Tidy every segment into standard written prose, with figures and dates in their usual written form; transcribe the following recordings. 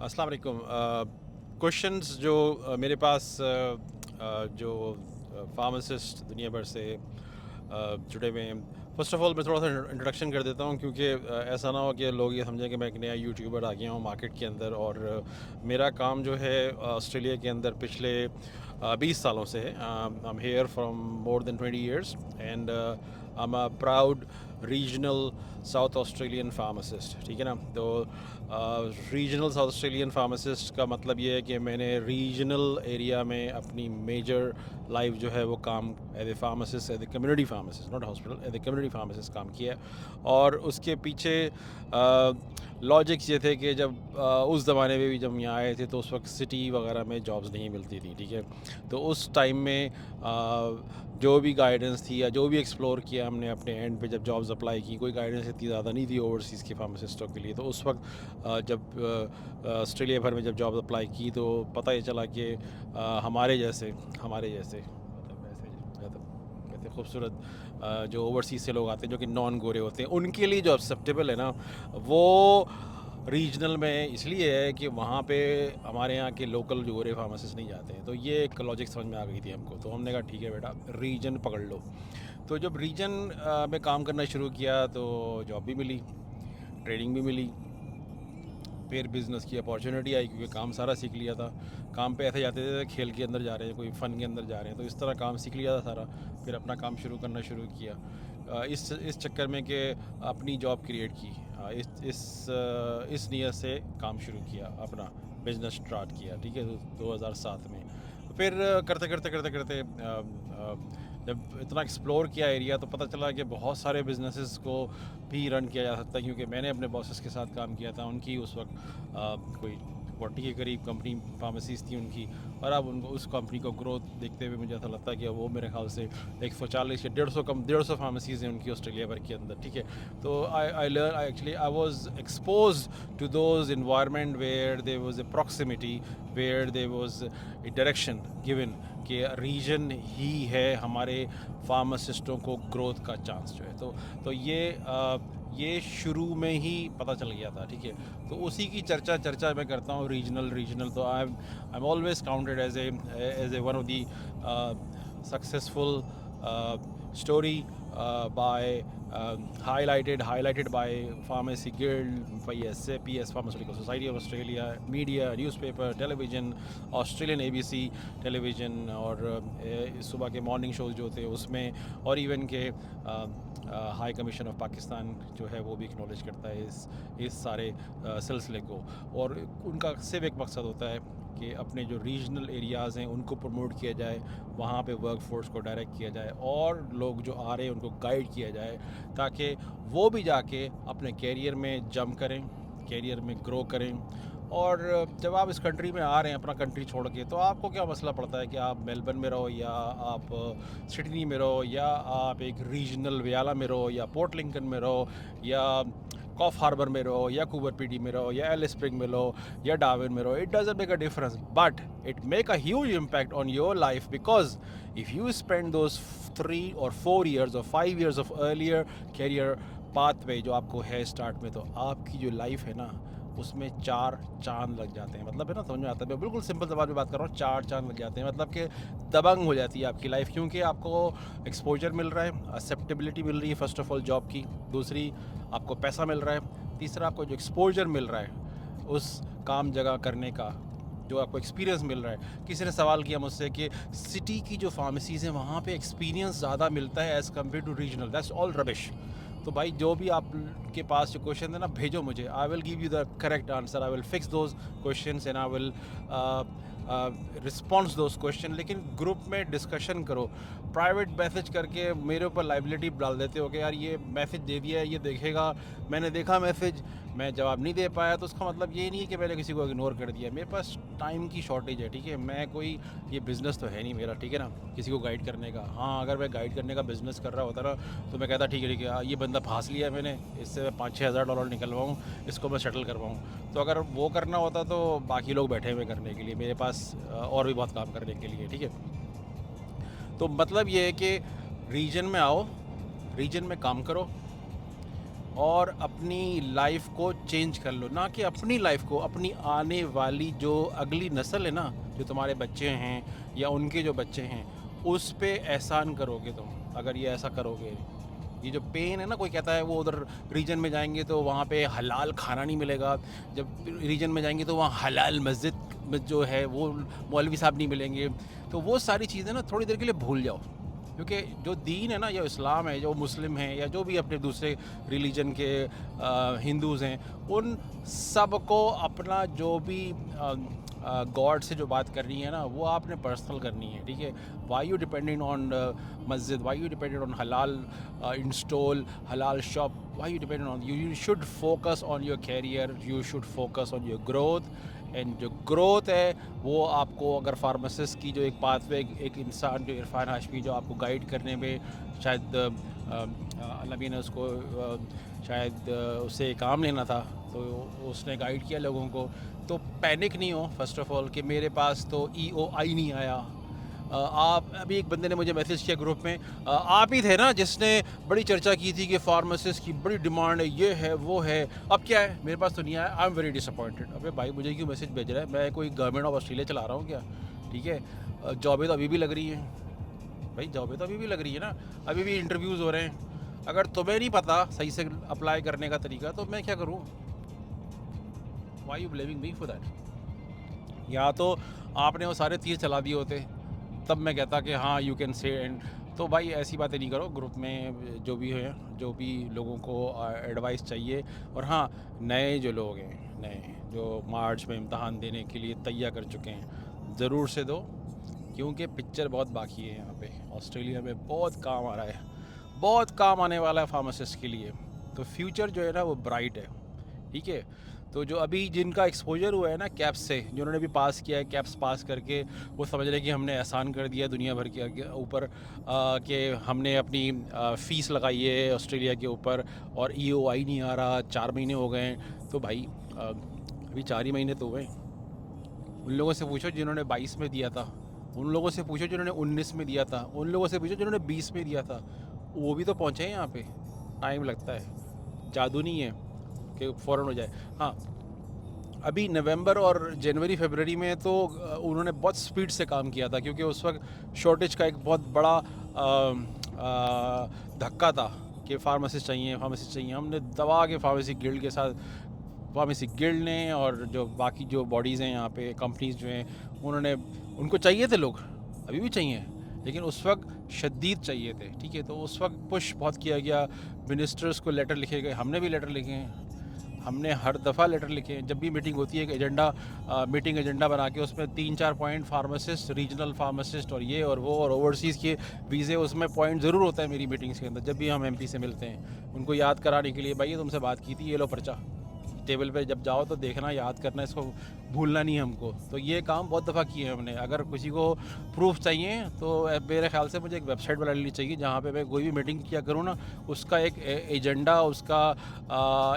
अस्सलाम वालेकुम। क्वेश्चंस जो मेरे पास जो फार्मासिस्ट दुनिया भर से जुड़े हुए हैं। फ़र्स्ट ऑफ़ ऑल मैं थोड़ा सा इंट्रोडक्शन कर देता हूँ, क्योंकि ऐसा ना हो कि लोग ये समझें कि मैं एक नया यूट्यूबर आ गया हूँ मार्केट के अंदर। और मेरा काम जो है ऑस्ट्रेलिया के अंदर पिछले 20 सालों से है। I am here from more than 20 years and I am a proud regional south Australian pharmacist. ठीक है ना। तो रीजनल साउथ ऑस्ट्रेलियन फार्मासिस्ट का मतलब ये है कि मैंने रीजनल एरिया में अपनी मेजर लाइफ जो है वो काम as a pharmacist, as a community pharmacist, not hospital, as a community pharmacist काम किया। और उसके पीछे लॉजिक्स ये थे कि जब उस ज़माने में भी जब यहाँ आए थे तो उस वक्त सिटी वगैरह में जॉब्स नहीं मिलती थी। ठीक है। तो उस टाइम में जो भी गाइडेंस थी या जो भी एक्सप्लोर किया हमने अपने एंड पे, जब जॉब्स अप्लाई की, कोई गाइडेंस इतनी ज़्यादा नहीं थी ओवरसीज़ के फार्मासिस्टों के लिए। तो उस वक्त जब ऑस्ट्रेलिया भर में जब जॉब अप्लाई की तो पता ही चला कि हमारे जैसे मतलब ऐसे मतलब कहते खूबसूरत जो ओवरसीज़ से लोग आते हैं जो कि नॉन गोरे होते हैं, उनके लिए जो एक्सेप्टेबल है ना, वो रीजनल में इसलिए है कि वहाँ पे हमारे यहाँ के लोकल जो गोरे फार्मासिस्ट नहीं जाते हैं। तो ये एक लॉजिक समझ में आ गई थी हमको। तो हमने कहा ठीक है बेटा, रीजन पकड़ लो। तो जब रीजन में काम करना शुरू किया तो जॉब भी मिली, ट्रेनिंग भी मिली, फिर बिज़नेस की अपॉर्चुनिटी आई, क्योंकि काम सारा सीख लिया था। काम पे ऐसे जाते थे खेल के अंदर जा रहे हैं, कोई फ़न के अंदर जा रहे हैं, तो इस तरह काम सीख लिया था सारा। फिर अपना काम शुरू करना शुरू किया इस चक्कर में कि अपनी जॉब क्रिएट की। इस नीयत से काम शुरू किया, अपना बिज़नेस स्टार्ट किया। ठीक है। 2007 में फिर करते करते करते करते जब इतना एक्सप्लोर किया एरिया तो पता चला कि बहुत सारे बिजनेसेस को भी रन किया जा सकता है, क्योंकि मैंने अपने बॉसेस के साथ काम किया था। उनकी उस वक्त कोई 40 के करीब कंपनी फार्मेसीज थी उनकी। और अब उनको उस कंपनी को ग्रोथ देखते हुए मुझे ऐसा लगता है कि वो मेरे ख्याल से 140 या 150 फार्मेसीज़ हैं उनकी ऑस्ट्रेलिया भर के अंदर। ठीक है। तो I learn actually I was expose to those environment where there was a proximity, where there was a direction given कि रीजन ही है हमारे फार्मासिस्टों को ग्रोथ का चांस जो है। तो ये शुरू में ही पता चल गया था। ठीक है। तो उसी की चर्चा मैं करता हूँ, रीजनल। तो I am always counted as a one of the successful story by highlighted by Pharmacy Guild, PS Pharmaceutical Society of Australia, media, newspaper, television, Australian ABC television, और सुबह के मॉर्निंग शोज़ जो थे उसमें, और इवन के high commission of Pakistan जो है वो भी एक्नॉलेज करता है इस सारे सिलसिले को। और उनका सिर्फ एक मकसद होता है कि अपने जो रीजनल एरियाज़ हैं उनको प्रमोट किया जाए, वहाँ पे वर्क फोर्स को डायरेक्ट किया जाए, और लोग जो आ रहे हैं उनको गाइड किया जाए, ताकि वो भी जाके अपने कैरियर में जंप करें, कैरियर में ग्रो करें। और जब आप इस कंट्री में आ रहे हैं अपना कंट्री छोड़ के, तो आपको क्या मसला पड़ता है कि आप मेलबर्न में रहो, या आप सिडनी में रहो, या आप एक रीजनल वियाला में रहो, या पोर्ट लिंकन में रहो, या कॉफ हार्बर में रहो, या कूबर पीडी में रहो, या एलिस स्प्रिंग में रहो, या डार्विन में रहो। It doesn't make a difference, but it make a huge impact on your life, because if you spend those 3 or 4 years or 5 years of earlier career pathway जो आपको है स्टार्ट में, तो आपकी जो लाइफ है ना उसमें 4 चांद लग जाते हैं। मतलब है ना, समझ में आता है। मैं बिल्कुल सिंपल जबान में बात कर रहा हूँ, 4 चांद लग जाते हैं। मतलब कि दबंग हो जाती है आपकी लाइफ, क्योंकि आपको एक्सपोजर मिल रहा है, एक्सेप्टेबिलिटी मिल रही है फर्स्ट ऑफ ऑल जॉब की, दूसरी आपको पैसा मिल रहा है, तीसरा आपको जो एक्सपोजर मिल रहा है उस काम जगह करने का, जो आपको एक्सपीरियंस मिल रहा है। किसी ने सवाल किया मुझसे कि सिटी की जो फार्मेसीज़ हैं वहाँ पे एक्सपीरियंस ज़्यादा मिलता है as compare to regional. That's all rubbish. तो भाई जो भी आपके पास जो क्वेश्चन है ना, भेजो मुझे, I will give you the correct answer, I will fix those question and I will response those question. लेकिन ग्रुप में डिस्कशन करो। प्राइवेट मैसेज करके मेरे ऊपर लाइबिलिटी डाल देते हो कि यार ये मैसेज दे दिया है, ये देखेगा, मैंने देखा मैसेज, मैं जवाब नहीं दे पाया, तो उसका मतलब ये नहीं है कि मैंने किसी को इग्नोर कर दिया। मेरे पास टाइम की शॉर्टेज है। ठीक है। मैं कोई ये बिज़नेस तो है नहीं मेरा। ठीक है ना, किसी को गाइड करने का। हाँ, अगर मैं गाइड करने का बिज़नेस कर रहा होता ना तो मैं कहता ठीक है ये बंदा फांस लिया है मैंने, इससे मैं 5-6 हज़ार डॉलर निकलवाऊँ, इसको मैं सेटल करवाऊँ। तो अगर वो करना होता तो बाकी लोग बैठे हुए करने के लिए, मेरे पास और भी बहुत काम करने के लिए। ठीक है। तो मतलब ये है कि रीजन में आओ, रीजन में काम करो, और अपनी लाइफ को चेंज कर लो, ना कि अपनी लाइफ को, अपनी आने वाली जो अगली नस्ल है ना, जो तुम्हारे बच्चे हैं या उनके जो बच्चे हैं, उस पे एहसान करोगे तुम अगर ये ऐसा करोगे। ये जो पेन है ना, कोई कहता है वो उधर रीजन में जाएंगे तो वहाँ पे हलाल खाना नहीं मिलेगा, जब रीजन में जाएंगे तो वहाँ हलाल मस्जिद में जो है वो मौलवी साहब नहीं मिलेंगे। तो वो सारी चीज़ें ना थोड़ी देर के लिए भूल जाओ, क्योंकि जो दीन है ना, या इस्लाम है, जो मुस्लिम है, या जो भी अपने दूसरे रिलीजन के हिंदूज़ हैं, उन सब को अपना जो भी गॉड से जो बात करनी है ना, वो आपने पर्सनल करनी है, ठीक है। वाई यू डिपेंडिंग ऑन मस्जिद, वाई यू डिपेंडेंट ऑन हलाल इंस्टॉल, हलाल shop, why you dependent on, you should focus on your career, you should focus on your growth. And जो ग्रोथ है वो आपको, अगर फार्मासिस्ट की जो एक पाथवे, एक इंसान जो इरफान हाशमी जो आपको गाइड करने में शायद अल्लाह ने उसको शायद उससे काम लेना था, तो उसने गाइड किया लोगों को। तो पैनिक नहीं हो फर्स्ट ऑफ ऑल कि मेरे पास तो EOI नहीं आया। आप, अभी एक बंदे ने मुझे मैसेज किया ग्रुप में, आप ही थे ना जिसने बड़ी चर्चा की थी कि फार्मासिस्ट की बड़ी डिमांड है, ये है वो है, अब क्या है, मेरे पास तो नहीं आया, आई एम वेरी डिसअपॉइंटेड। अबे भाई, मुझे क्यों मैसेज भेज रहा है? मैं कोई गवर्नमेंट ऑफ ऑस्ट्रेलिया चला रहा हूँ क्या? ठीक है, जॉबें तो अभी भी लग रही हैं भाई, जॉबें तो अभी भी लग रही है ना, अभी भी इंटरव्यूज़ हो रहे हैं। अगर तुम्हें नहीं पता सही से अप्लाई करने का तरीका, तो मैं क्या करूँ? Why you blaming me for that? या तो आपने वो सारे तीर चला दिए होते, तब मैं कहता कि हाँ यू कैन से एंड। तो भाई ऐसी बातें नहीं करो ग्रुप में, जो भी है, जो भी लोगों को एडवाइस चाहिए। और हाँ, नए जो लोग हैं, नए जो मार्च में इम्तहान देने के लिए तैयार कर चुके हैं, ज़रूर से दो, क्योंकि पिक्चर बहुत बाकी है यहाँ पे। ऑस्ट्रेलिया में बहुत काम आ रहा है, बहुत काम आने वाला है फार्मासिस्ट के लिए। तो फ्यूचर जो है ना वो ब्राइट है, ठीक है। तो जो अभी जिनका एक्सपोजर हुआ है ना कैप्स से, जिन्होंने भी पास किया है, कैप्स पास करके वो समझ रहे हैं कि हमने एहसान कर दिया दुनिया भर के ऊपर, कि हमने अपनी फ़ीस लगाई है ऑस्ट्रेलिया के ऊपर और EOI नहीं आ रहा, 4 महीने हो गए हैं। तो भाई अभी 4 ही महीने तो हुए। उन लोगों से पूछो जिन्होंने 22 में दिया था, उन लोगों से पूछो जिन्होंने 19 में दिया था, उन लोगों से पूछो जिन्होंने 20 में दिया था, वो भी तो पहुँचे हैं यहाँ पे। टाइम लगता है, जादू नहीं है कि फ़ौरन हो जाए। हाँ, अभी नवंबर और जनवरी फरवरी में तो उन्होंने बहुत स्पीड से काम किया था, क्योंकि उस वक्त शॉर्टेज का एक बहुत बड़ा धक्का था कि फार्मासिस्ट चाहिए, फार्मासिस्ट चाहिए। हमने दबा के फार्मेसी गिल्ड के साथ, फार्मेसी गिल्ड ने और जो बाकी जो बॉडीज़ हैं यहाँ पे, कंपनीज जो हैं, उन्होंने, उनको चाहिए थे लोग, अभी भी चाहिए, लेकिन उस वक्त शदीद चाहिए थे, ठीक है। तो उस वक्त पुश बहुत किया गया, मिनिस्टर्स को लेटर लिखे गए, हमने भी लेटर लिखे हैं, हमने हर दफ़ा लेटर लिखे हैं। जब भी मीटिंग होती है, एक एजेंडा, मीटिंग एजेंडा बना के उसमें 3-4 पॉइंट, फार्मासिस्ट, रीजनल फार्मासिस्ट और ये और वो और ओवरसीज़ के वीज़े, उसमें पॉइंट ज़रूर होता है मेरी मीटिंग्स के अंदर। जब भी हम MP से मिलते हैं, उनको याद कराने के लिए, भाई ये तुमसे बात की थी, ये लो पर्चा। टेबल पे जब जाओ तो देखना, याद करना, इसको भूलना नहीं हमको। तो ये काम बहुत दफ़ा किए हैं हमने। अगर किसी को प्रूफ चाहिए तो मेरे ख्याल से मुझे एक वेबसाइट बना लेनी चाहिए, जहाँ पे मैं कोई भी मीटिंग किया करूँ ना, उसका एक एजेंडा, उसका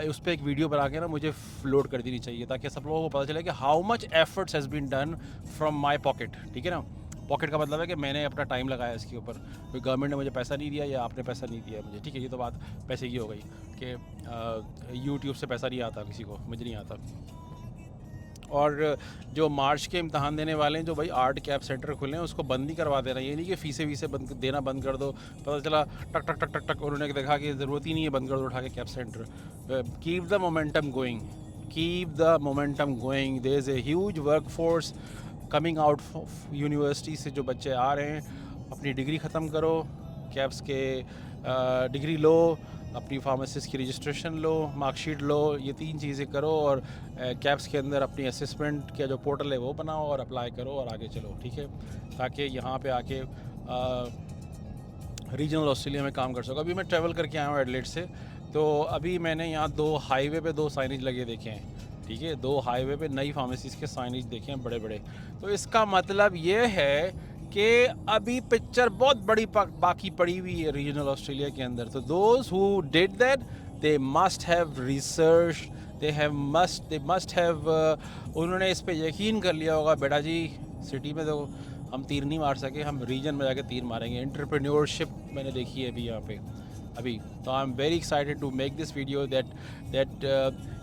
उस पर एक वीडियो बना के ना मुझे लोड कर देनी चाहिए, ताकि सब लोगों को पता चले कि how much efforts has been done from my pocket, ठीक है ना। पॉकेट का मतलब है कि मैंने अपना टाइम लगाया इसके ऊपर, कोई गवर्नमेंट ने मुझे पैसा नहीं दिया या आपने पैसा नहीं दिया मुझे, ठीक है। ये तो बात पैसे की हो गई कि यूट्यूब से पैसा नहीं आता किसी को, मुझे नहीं आता। और जो मार्च के इम्तहान देने वाले हैं, जो भाई आर्ट कैप सेंटर खुले हैं, उसको बंद ही करवा देना। ये नहीं कि फ़ीसें वीसें बंद देना बंद कर दो, पता चला टक टक टक टक टक उन्होंने देखा कि ज़रूरत ही नहीं है, बंद कर दो उठा के CAP centre. Keep the momentum going, keep the momentum going. There is a huge work force coming out university से, जो बच्चे आ रहे हैं, अपनी डिग्री ख़त्म करो, कैप्स के डिग्री लो, अपनी फार्मासिस्ट की रजिस्ट्रेशन लो, मार्कशीट लो, ये 3 चीज़ें करो, और कैप्स के अंदर अपनी असेसमेंट का जो पोर्टल है वो बनाओ और अप्लाई करो और आगे चलो, ठीक है, ताकि यहाँ पे आके रीजनल ऑस्ट्रेलिया में काम कर सको। अभी मैं ट्रैवल करके आया हूँ एडलेड से, तो अभी मैंने यहाँ 2 हाईवे पे 2 साइनेज लगे देखे हैं, ठीक है। 2 हाईवे पे नई फार्मेसीज़ के साइनेज देखे हैं बड़े बड़े। तो इसका मतलब ये है कि अभी पिक्चर बहुत बड़ी बाकी पड़ी हुई है रीजनल ऑस्ट्रेलिया के अंदर। तो those who did that, they must have research, they must have, उन्होंने इस पे यकीन कर लिया होगा, बेटा जी सिटी में तो हम तीर नहीं मार सके, हम रीजन में जाके तीर मारेंगे। एंटरप्रेन्योरशिप मैंने देखी है अभी यहाँ पे, अभी। तो I am very excited to make this video that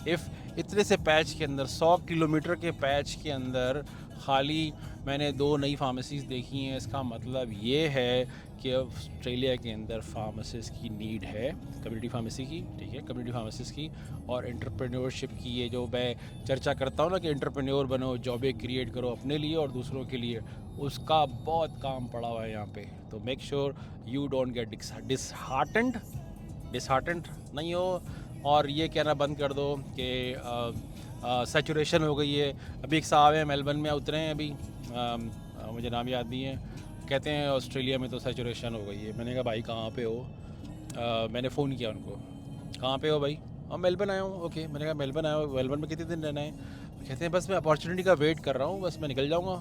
if इतने से पैच के अंदर 100 किलोमीटर के पैच के अंदर खाली मैंने 2 नई फार्मेसीज़ देखी हैं, इसका मतलब ये है कि ऑस्ट्रेलिया के अंदर फार्मासिस्ट की नीड है, कम्युनिटी फार्मेसी की, ठीक है, कम्युनिटी फार्मासिस्ट की और एंटरप्रेन्योरशिप की। ये जो मैं चर्चा करता हूँ ना कि एंटरप्रेन्योर बनो, जॉबें क्रिएट करो अपने लिए और दूसरों के लिए, उसका बहुत काम पड़ा हुआ है यहाँ पे। तो make sure you don't get disheartened नहीं हो और ये कहना बंद कर दो कि सैचुरेशन हो गई है। अभी एक साहब हैं मेलबर्न में उतरे हैं अभी, मुझे नाम याद नहीं है, कहते हैं ऑस्ट्रेलिया में तो सैचुरेशन हो गई है। मैंने कहा भाई कहाँ पे हो? मैंने फ़ोन किया उनको, कहाँ पे हो भाई? और मेलबर्न आया हूँ। ओके, मैंने कहा मेलबर्न आया हूँ, मेलबर्न में कितने दिन रहना है? कहते हैं बस मैं अपॉर्चुनिटी का वेट कर रहा हूँ, बस मैं निकल जाऊँगा।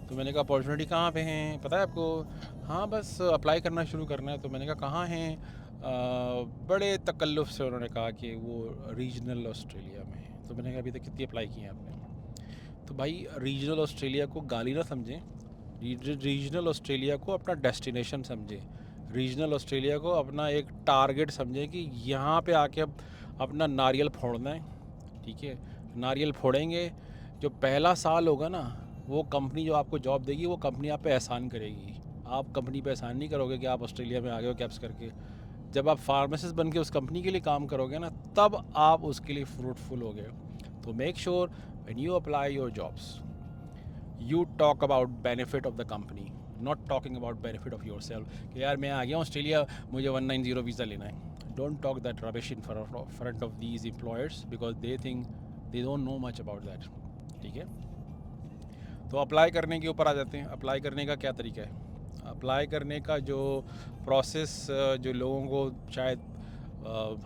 तो मैंने कहा अपॉर्चुनिटी कहाँ पे हैं पता है आपको? हाँ बस अप्लाई करना शुरू करना है। तो मैंने कहा कहाँ हैं? बड़े तकल्लुफ़ से उन्होंने कहा कि वो रीजनल ऑस्ट्रेलिया में है। तो मैंने कहा अभी तक कितनी अप्लाई की हैं आपने? तो भाई रीजनल ऑस्ट्रेलिया को गाली ना समझें, रीजनल ऑस्ट्रेलिया को अपना डेस्टिनेशन समझें, रीजनल ऑस्ट्रेलिया को अपना एक टारगेट समझें कि यहाँ पे आके अब अपना नारियल फोड़ना है, ठीक है? नारियल फोड़ेंगे, जो पहला साल होगा ना, वो कंपनी जो आपको जॉब देगी वो कंपनी आप पे एहसान करेगी। आप कंपनी पे एहसान नहीं करोगे कि आप ऑस्ट्रेलिया में आ गए हो कैप्स करके। जब आप फार्मासिस्ट बन के उस कंपनी के लिए काम करोगे ना, तब आप उसके लिए फ्रूटफुल होगे। तो make sure when you apply your jobs you talk about benefit of the company, not talking about benefit of your self कि यार मैं आ गया हूँ ऑस्ट्रेलिया, मुझे 190 वीज़ा लेना है। Don't talk that rubbish in front of these employers because they think they don't know much about that, ठीक है? तो अप्लाई करने के ऊपर आ जाते हैं। अप्लाई करने का क्या तरीका है? अप्लाई करने का जो प्रोसेस, जो लोगों को शायद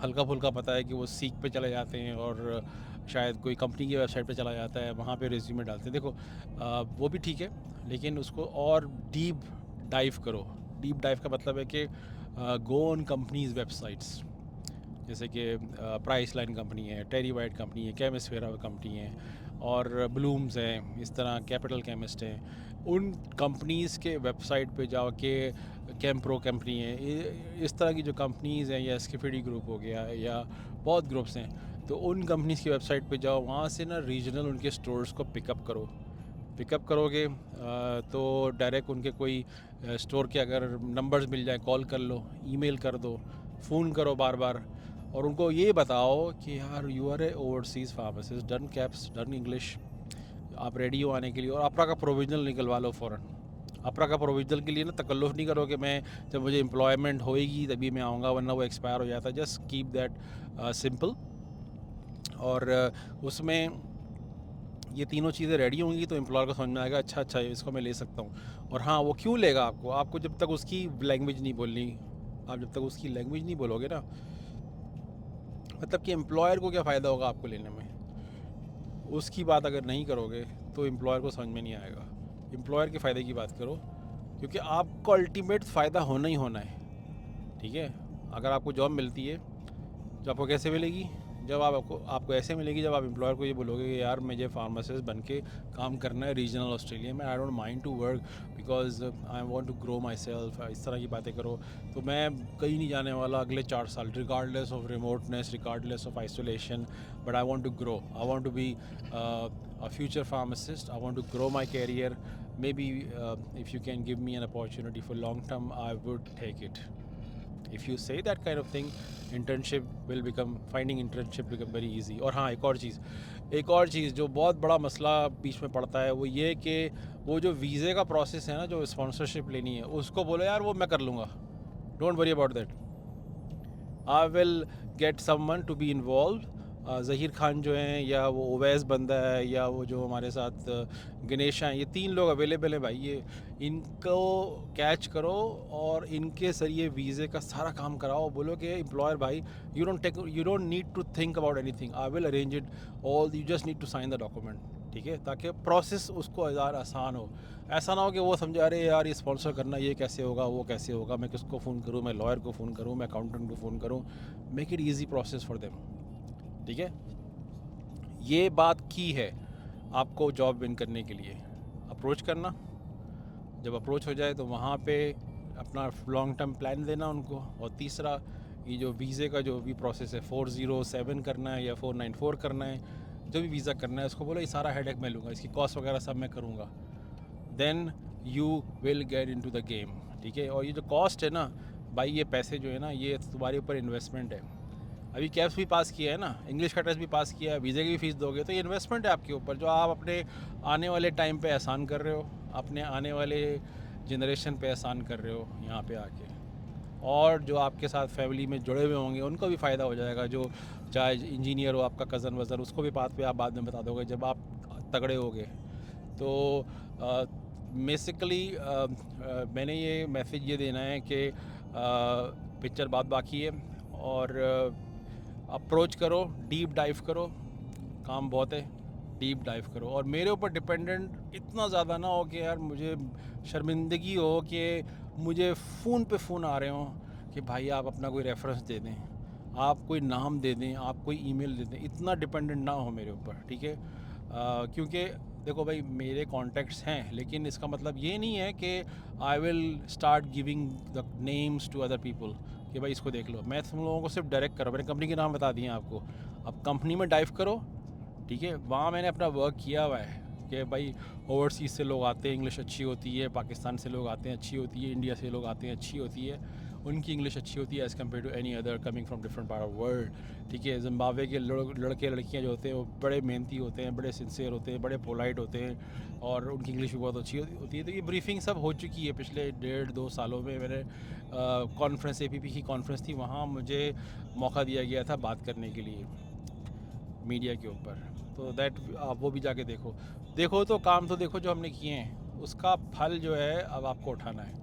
हल्का फुल्का पता है कि वो सीक पे चले जाते हैं और शायद कोई कंपनी की वेबसाइट पे चला जाता है, वहाँ पे रिज्यूमे डालते हैं। देखो वो भी ठीक है, लेकिन उसको और डीप डाइव करो। डीप डाइव का मतलब है कि गो ऑन कंपनीज वेबसाइट्स, जैसे कि प्राइस लाइन कंपनी है, टेरी वाइट कंपनी है, केमिस्फेरा कंपनी है और ब्लूम्स हैं, इस तरह कैपिटल केमिस्ट हैं। उन कंपनीज़ के वेबसाइट पे जाओ के कैम्प्रो कंपनी है, इस तरह की जो कंपनीज़ हैं, या स्किफिडी ग्रुप हो गया या बहुत ग्रुप्स हैं, तो उन कंपनीज़ की वेबसाइट पे जाओ, वहाँ से ना रीजनल उनके स्टोर्स को पिकअप करो। पिकअप करोगे तो डायरेक्ट उनके कोई स्टोर के अगर नंबर्स मिल जाए कॉल कर लो, ईमेल कर दो, फ़ोन करो बार बार और उनको ये बताओ कि यार you are a overseas pharmacist, done CAPs, done English, आप रेडी हो आने के लिए, और अपरा का प्रोविजनल निकलवा लो फ़ौरन। अपरा का प्रोविजनल के लिए ना तकल्लुफ़ नहीं करो कि मैं जब मुझे एम्प्लॉयमेंट होएगी तभी मैं आऊँगा, वरना वो एक्सपायर हो जाता है। Just keep that simple. और उसमें ये तीनों चीज़ें रेडी होंगी तो एम्प्लॉयर को समझ में आएगा अच्छा अच्छा इसको मैं ले सकता हूँ। और हाँ, वो क्यों लेगा आपको? आपको जब तक उसकी लैंग्वेज नहीं बोलनी, आप जब तक उसकी लैंग्वेज नहीं बोलोगे ना, मतलब कि एम्प्लॉयर को क्या फ़ायदा होगा आपको लेने में? उसकी बात अगर नहीं करोगे तो एम्प्लॉयर को समझ में नहीं आएगा। एम्प्लॉयर के फ़ायदे की बात करो, क्योंकि आपको अल्टीमेट फ़ायदा होना ही होना है, ठीक है? अगर आपको जॉब मिलती है, जो आपको कैसे मिलेगी? जब आपको आपको ऐसे मिलेगी जब आप एम्प्लॉयर को ये बोलोगे कि यार मुझे फार्मासिस्ट बन के काम करना है रीजनल ऑस्ट्रेलिया में, I don't mind to work because I want to grow myself, इस तरह की बातें करो। तो मैं कहीं नहीं जाने वाला अगले 4 साल, regardless of remoteness, regardless of isolation, but I want to grow, I want to be a future pharmacist, I want to grow my career, maybe if you can give me an opportunity for long term I would take it. If you say that kind of thing, finding internship become very easy. और हाँ, एक और चीज़ जो बहुत बड़ा मसला बीच में पड़ता है वो ये कि वो जो वीज़े का प्रोसेस है ना, जो स्पॉन्सरशिप लेनी है, उसको बोलो यार वो मैं कर लूँगा, don't worry about that, I will get someone to be involve. Zaheer Khan जो हैं, या वो ओवैस बंदा है, या वो जो हमारे साथ गणेशा हैं, ये 3 लोग अवेलेबल हैं भाई। ये इनको कैच करो और इनके ज़रिए वीज़े का सारा काम कराओ। बोलो कि एम्प्लॉयर भाई you don't need to think about anything, I will arrange it all, you just need to sign the document, ठीक है? ताकि प्रोसेस उसको ज़्यादा आसान हो। ऐसा ना हो कि वो समझे अरे यार ये स्पॉन्सर करना ये कैसे होगा, वो कैसे होगा, मैं किसको फ़ोन करूँ, मैं लॉयर को फ़ोन करूँ, मैं अकाउंटेंट को फ़ोन करूँ। Make it easy process for them, ठीक है? ये बात की है आपको जॉब विन करने के लिए। अप्रोच करना, जब अप्रोच हो जाए तो वहाँ पे अपना लॉन्ग टर्म प्लान देना उनको। और तीसरा, ये जो वीज़े का जो भी प्रोसेस है 407 करना है या 494 करना है, जो भी वीज़ा करना है उसको बोलो ये सारा हेडेक मैं लूँगा, इसकी कॉस्ट वगैरह सब मैं करूँगा, then you will get into the game. ठीक है, और ये जो कॉस्ट है ना भाई, ये पैसे जो है ना ये तुम्हारे ऊपर इन्वेस्टमेंट है। अभी कैप्स भी पास किया है ना, इंग्लिश का टेस्ट भी पास किया है, वीज़े की भी फीस दोगे, तो ये इन्वेस्टमेंट है आपके ऊपर जो आप अपने आने वाले टाइम पे एहसान कर रहे हो, अपने आने वाले जनरेशन पे एहसान कर रहे हो यहाँ पे आके। और जो आपके साथ फैमिली में जुड़े हुए होंगे उनको भी फ़ायदा हो जाएगा, जो चाहे इंजीनियर हो आपका कज़न वज़न, उसको भी बात पे आप बाद में बता दोगे जब आप तगड़े होगे। तो बेसिकली मैंने ये मैसेज ये देना है कि पिक्चर बहुत बाकी है, और अप्रोच करो, डीप डाइव करो, काम बहुत है, डीप डाइव करो। और मेरे ऊपर डिपेंडेंट इतना ज़्यादा ना हो कि यार मुझे शर्मिंदगी हो कि मुझे फ़ोन पे फ़ोन आ रहे हों कि भाई आप अपना कोई रेफरेंस दे दें, आप कोई नाम दे दें, आप कोई ईमेल दे दें, इतना डिपेंडेंट ना हो मेरे ऊपर। ठीक है, क्योंकि देखो भाई मेरे कॉन्टैक्ट्स हैं, लेकिन इसका मतलब ये नहीं है कि I will start giving the names to other people कि भाई इसको देख लो। मैं तुम लोगों को सिर्फ डायरेक्ट करो, मैंने कंपनी के नाम बता दिए आपको। अब कंपनी में डाइव करो, ठीक है, वहाँ मैंने अपना वर्क किया हुआ है कि भाई ओवरसीज़ से लोग आते हैं, इंग्लिश अच्छी होती है, पाकिस्तान से लोग आते हैं अच्छी होती है, इंडिया से लोग आते हैं अच्छी होती है, उनकी इंग्लिश अच्छी होती है as compare to any other coming from different part of world. ठीक है, जिम्बाब्वे के लड़के लड़कियाँ जो होते हैं वो बड़े मेहनती होते हैं, बड़े सिंसियर होते हैं, बड़े पोलाइट होते हैं, और उनकी इंग्लिश भी बहुत अच्छी होती है। तो ये ब्रीफिंग सब हो चुकी है पिछले 1.5-2 सालों में। मैंने कॉन्फ्रेंस APP की कॉन्फ्रेंस थी, वहाँ मुझे मौका दिया गया था बात करने के लिए मीडिया के ऊपर। तो दैट आप वो भी जाके देखो तो काम तो देखो जो हमने किए हैं, उसका फल जो है अब आपको उठाना है।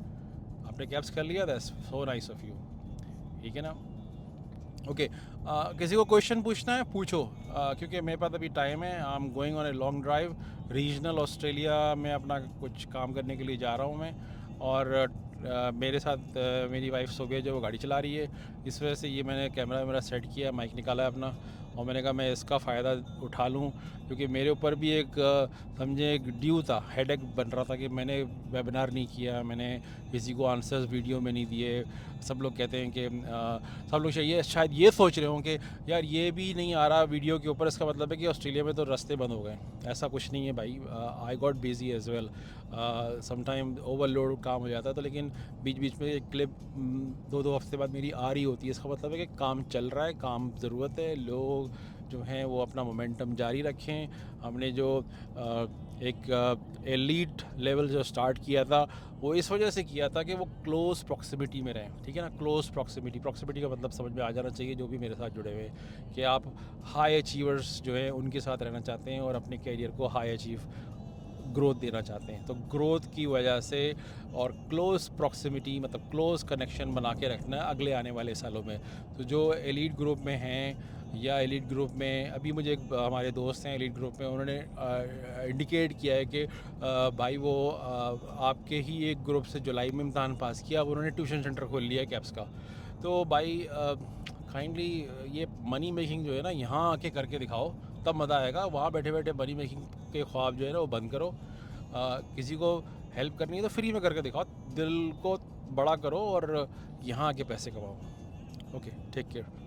आपने कैप्स कर लिया, that's so nice of you. ठीक है ना, ओके। किसी को क्वेश्चन पूछना है पूछो, क्योंकि मेरे पास अभी टाइम है। I am going on a long drive, regional Australia में अपना कुछ काम करने के लिए जा रहा हूँ मैं, और मेरे साथ मेरी वाइफ सुबह जो वो गाड़ी चला रही है, इस वजह से ये मैंने कैमरा मेरा सेट किया, माइक निकाला है अपना, और मैंने कहा मैं इसका फ़ायदा उठा लूँ, क्योंकि मेरे ऊपर भी एक समझे एक ड्यू था, हेडेक बन रहा था कि मैंने वेबिनार नहीं किया, मैंने किसी को आंसर्स वीडियो में नहीं दिए। सब लोग कहते हैं कि सब लोग शायद ये सोच रहे हों कि यार ये भी नहीं आ रहा वीडियो के ऊपर, इसका मतलब है कि ऑस्ट्रेलिया में तो रास्ते बंद हो गए। ऐसा कुछ नहीं है भाई, I got busy as well, sometime overload काम हो जाता है, तो लेकिन बीच बीच में एक क्लिप 2-2 हफ्ते बाद मेरी आ रही होती है। इसका मतलब है कि काम चल रहा है, काम ज़रूरत है, लोग जो हैं वो अपना मोमेंटम जारी रखें। हमने जो एक एलीट लेवल जो स्टार्ट किया था वो इस वजह से किया था कि वो क्लोज़ प्रॉक्सिमिटी में रहें। ठीक है ना, क्लोज़ प्रॉक्सिमिटी का मतलब समझ में आ जाना चाहिए जो भी मेरे साथ जुड़े हुए हैं, कि आप हाई अचीवर्स जो हैं उनके साथ रहना चाहते हैं और अपने कैरियर को हाई अचीव ग्रोथ देना चाहते हैं। तो ग्रोथ की वजह से और क्लोज़ प्रॉक्सिमिटी मतलब क्लोज़ कनेक्शन बना के रखना है अगले आने वाले सालों में। तो जो एलीट ग्रुप में हैं या एलीट ग्रुप में अभी मुझे हमारे दोस्त हैं एलीट ग्रुप में, उन्होंने इंडिकेट किया है कि भाई वो आपके ही एक ग्रुप से जुलाई में इम्तहान पास किया, अब उन्होंने ट्यूशन सेंटर खोल लिया है कैप्स का। तो भाई काइंडली ये मनी मेकिंग जो है ना यहाँ आके करके दिखाओ, तब मज़ा आएगा। वहाँ बैठे बैठे मनी मेकिंग के ख्वाब जो है ना वो बंद करो। किसी को हेल्प करनी है तो फ्री में करके दिखाओ, दिल को बड़ा करो और यहाँ आके पैसे कमाओ। Okay, take care.